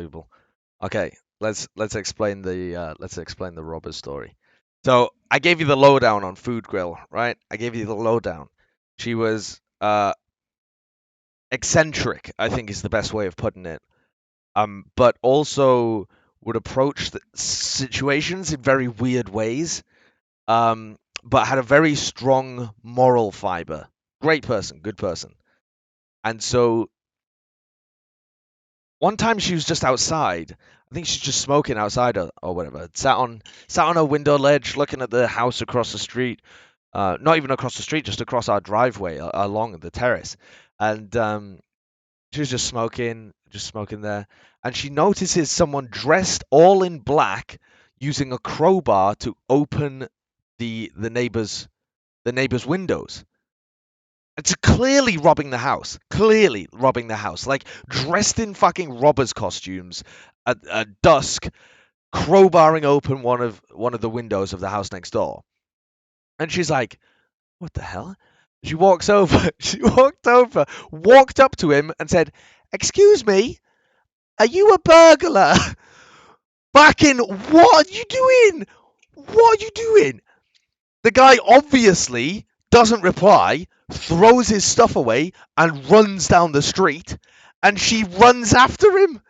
unbelievable. Okay, let's explain the robber's story. So I gave you the lowdown on Food Grill, right? I gave you the lowdown. She was eccentric, I think is the best way of putting it. But also would approach the situations in very weird ways. But had a very strong moral fiber. Great person, good person. And so one time she was just outside. I think she's just smoking outside or whatever. Sat on a window ledge looking at the house across the street. Not even across the street, just across our driveway along the terrace. And she was just smoking there. And she notices someone dressed all in black using a crowbar to open the neighbor's windows. It's clearly robbing the house. Clearly robbing the house. Like dressed in fucking robbers' costumes at dusk, crowbarring open one of the windows of the house next door. And she's like, "What the hell?" She walks over. She walked over, walked up to him, and said, "Excuse me, are you a burglar?" Fucking, what are you doing? What are you doing? The guy obviously doesn't reply, throws his stuff away, and runs down the street. And she runs after him.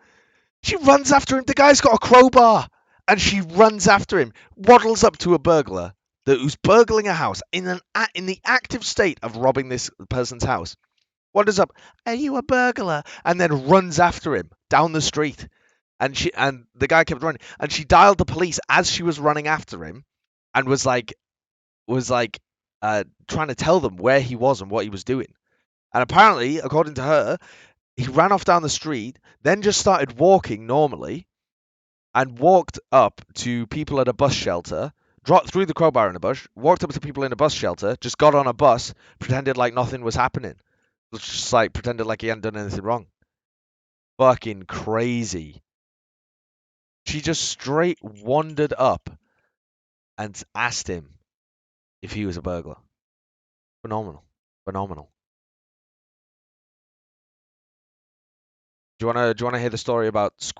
She runs after him. The guy's got a crowbar. And she runs after him, waddles up to a burglar who's burgling a house in the active state of robbing this person's house. Waddles up, "Are you a burglar?" And then runs after him down the street. And the guy kept running. And she dialed the police as she was running after him, and was like trying to tell them where he was and what he was doing. And apparently, according to her, he ran off down the street, then just started walking normally, and walked up to people at a bus shelter, dropped through the crowbar in a bush, walked up to people in a bus shelter, just got on a bus, pretended like nothing was happening. Just like pretended like he hadn't done anything wrong. Fucking crazy. She just straight wandered up and asked him if he was a burglar. Phenomenal. Phenomenal. Do you wanna hear the story about